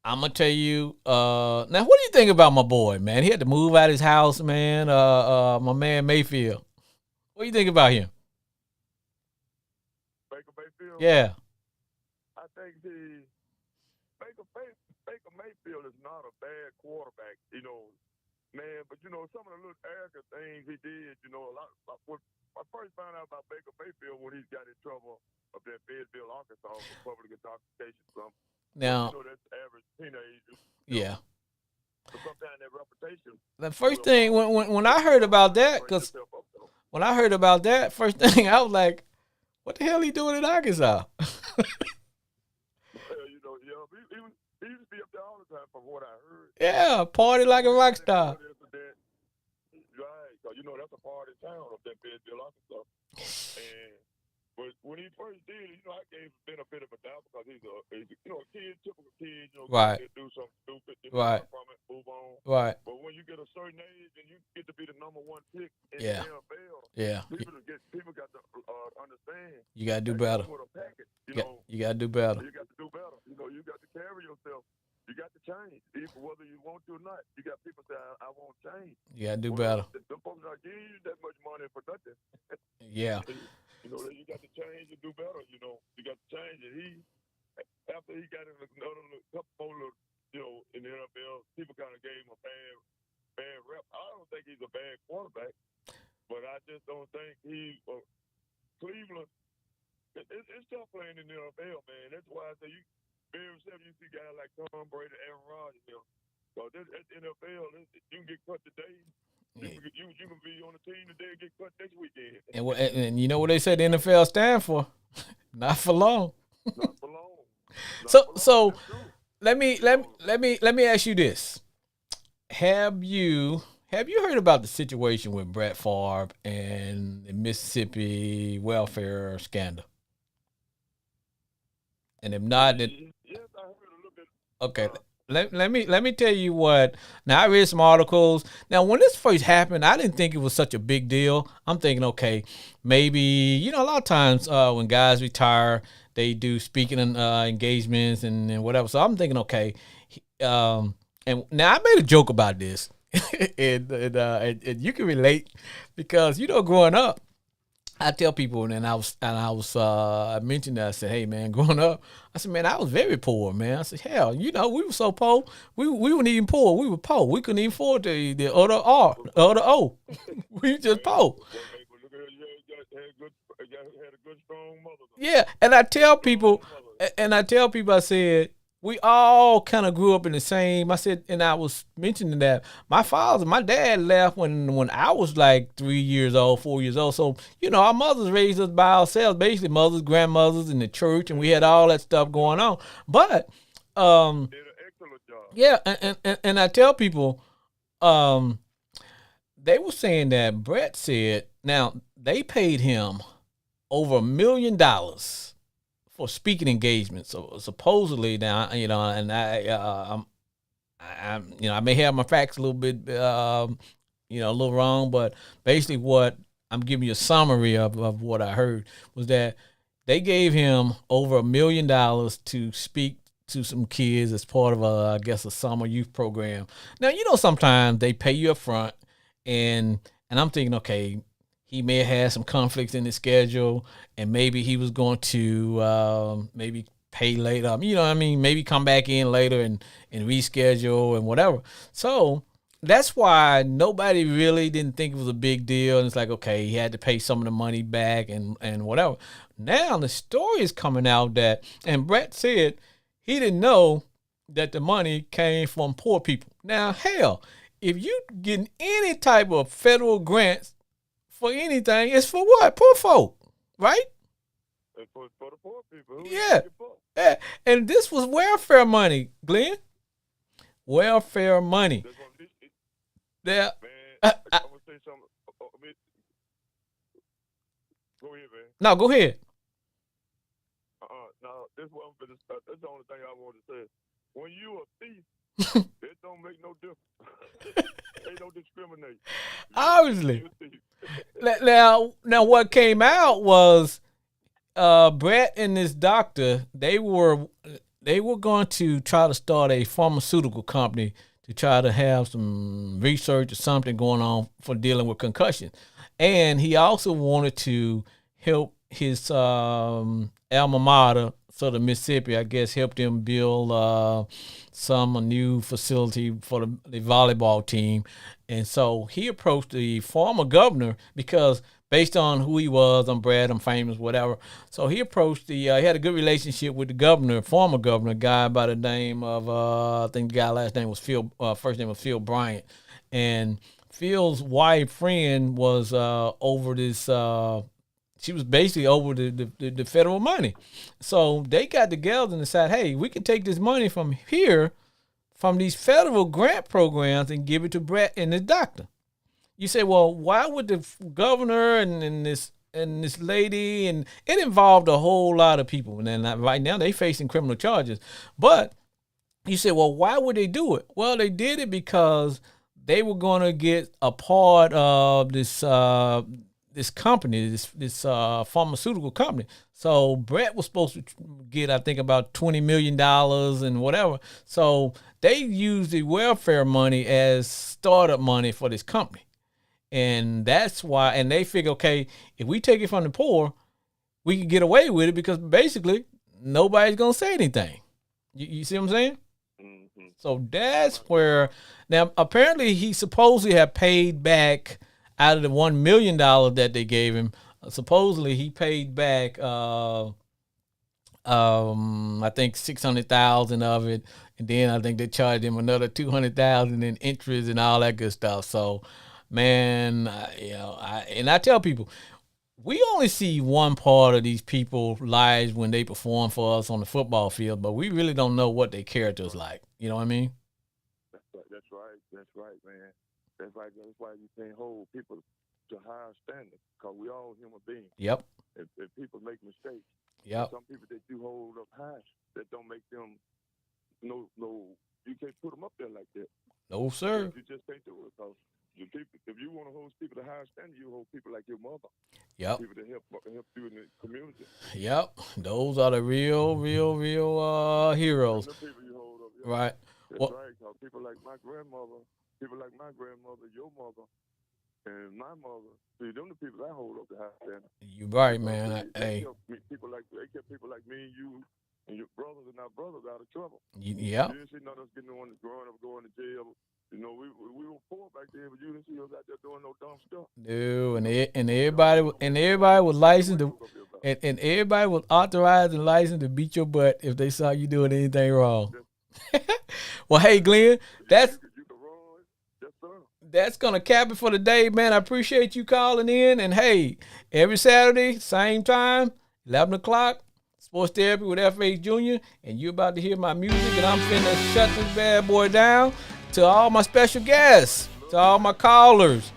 I'm gonna tell you. Now, what do you think about my boy, man? He had to move out of his house, man. My man Mayfield. What do you think about him?
Baker Mayfield.
Yeah.
I think Baker Mayfield is not a bad quarterback, man. But some of the little arrogant things he did, a lot. What I first found out about Baker Mayfield when he got in trouble up there in Fayetteville, Arkansas, for public intoxication.
Now,
that's average teenagers.
Yeah.
But sometimes that reputation.
The first thing when I heard about that, because when I heard about that, first thing I was like, what the hell he doing in Arkansas?
He used to be up there all the time from what I heard.
Yeah, party like a rock star.
Right, so that's a party town up there in Fayetteville, Arkansas. But when he first did it, I gave him the benefit of a doubt because he's a kid, typical kid,
right.
Do something stupid,
right.
From it, move on.
Right.
But when you get a certain age and you get to be the number one pick in
the
NFL, people got to understand.
You got to do better.
With a package,
you got to do better.
You got to do better. You got to carry yourself. You got to change, even whether you want to or not. You got people say, I won't change.
You got to do better.
The folks not giving you that much money for nothing.
Yeah.
You got to change and do better. You got to change. And after he got in another couple more, in the NFL, people kind of gave him a bad rep. I don't think he's a bad quarterback, but I just don't think Cleveland. It's tough playing in the NFL, man. That's why I say you see guys like Tom Brady, Aaron Rodgers. So at the NFL, you can get cut today. You can be on the team today and get cut next weekend.
And you know what they say the NFL stand for? Not for long.
Not for long.
So let me ask you this: Have you heard about the situation with Brett Favre and the Mississippi welfare scandal? And if not, then
yes, I heard a little bit.
Okay, let me tell you what. Now I read some articles. Now when this first happened, I didn't think it was such a big deal. I'm thinking, okay, maybe a lot of times when guys retire, they do speaking engagements and whatever. So I'm thinking, okay, um, and now I made a joke about this, and you can relate because growing up. I tell people, and I mentioned that I said, hey man, growing up, I said, man, I was very poor, man. I said, hell, we were so poor, we weren't even poor, we were poor, we couldn't even afford the other R, the other O, we just poor.
But look at you had a good strong mother.
Yeah, and I tell
Strong
people,
mother.
I said, we all kind of grew up in the same. I said, and I was mentioning that my dad left when I was like 3 years old, 4 years old. So our mothers raised us by ourselves, basically mothers, grandmothers in the church, and we had all that stuff going on. But
Did an excellent job.
yeah, and I tell people, um, they were saying that Brett said now they paid him over $1 million for speaking engagements. So supposedly now, and I may have my facts a little bit, a little wrong, but basically what I'm giving you a summary of what I heard was that they gave him over $1 million to speak to some kids as part of I guess a summer youth program. Now sometimes they pay you up front, and I'm thinking, okay, he may have had some conflicts in his schedule, and maybe he was going to maybe pay later. You know what I mean? Maybe come back in later and reschedule and whatever. So that's why nobody really didn't think it was a big deal. And it's like, okay, he had to pay some of the money back and whatever. Now the story is coming out and Brett said he didn't know that the money came from poor people. Now, hell, if you getting any type of federal grants for anything, it's for what? Poor folk, right?
And for the poor people, who
Yeah.
you for?
Yeah. And this was welfare money, Glenn. Welfare money.
That's what
There.
man.
Uh,
I'm
uh,
gonna say something. Go ahead, man.
no, go ahead.
Now this what I'm gonna. That's the only thing I want to say. When you a thief, it don't make no difference. They don't discriminate.
Obviously.
You a thief.
Now, what came out was Brett and this doctor. They were going to try to start a pharmaceutical company to try to have some research or something going on for dealing with concussion, and he also wanted to help his alma mater, sort of Mississippi, I guess, helped him build some a new facility for the volleyball team. And so he approached the former governor because based on who he was, I'm Brad, I'm famous, whatever. So he approached he had a good relationship with the governor, former governor, a guy by the name of, I think the guy last name was Phil, first name was Phil Bryant. And Phil's wife friend was over this, she was basically over the federal money. So they got together and decided, hey, we can take this money from here, from these federal grant programs, and give it to Brett and his doctor. You say, well, why would the governor and this lady, and it involved a whole lot of people, and then right now they facing criminal charges. But you say, well, why would they do it? Well, they did it because they were going to get a part of this company, this pharmaceutical company. So Brett was supposed to get, I think, about $20 million and whatever. So they used the welfare money as startup money for this company. And that's why, and they figure, okay, if we take it from the poor, we can get away with it because basically nobody's gonna say anything. You see what I'm saying?
Mm-hmm.
So that's where, now apparently he supposedly had paid back out of the $1 million that they gave him. Supposedly he paid back, I think 600,000 of it, and then I think they charged him another 200,000 in interest and all that good stuff. So, man, I tell people, we only see one part of these people's lives when they perform for us on the football field, but we really don't know what their character's like. You know what I mean?
That's right. That's right, man. That's right. That's why you can't hold people to higher standards because we all human beings.
Yep.
If people make mistakes,
Yep.
some people that you hold up high that don't make them no you can't put them up there like that.
No, sir.
You just can't do it. Because the people, if you want to hold people to higher standard, you hold people like your mother.
Yep.
People that help you in the community.
Yep. Those are the real heroes.
The people you hold up. Yeah.
Right.
That's
Well,
right. Because people like my grandmother, your mother, and my mother, see, them the people I hold up to high standard.
you right, man.
They
Hey.
kept people like me and you and your brothers and our brothers out of trouble.
Yep.
You didn't see none of us getting on growing up, going to jail. You know, we were poor back then, but you didn't see us out there doing no dumb stuff.
No, and everybody was licensed to, and everybody was authorized and licensed to beat your butt if they saw you doing anything wrong. Well, hey, Glenn, that's gonna cap it for the day, man. I appreciate you calling in, and hey, every Saturday, same time, 11 o'clock, Sports Therapy with F.H. Jr., and you're about to hear my music, and I'm finna shut this bad boy down. To all my special guests, to all my callers,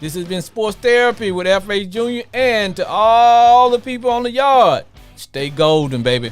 this has been Sports Therapy with F.H. Jr., and to all the people on the yard, stay golden, baby.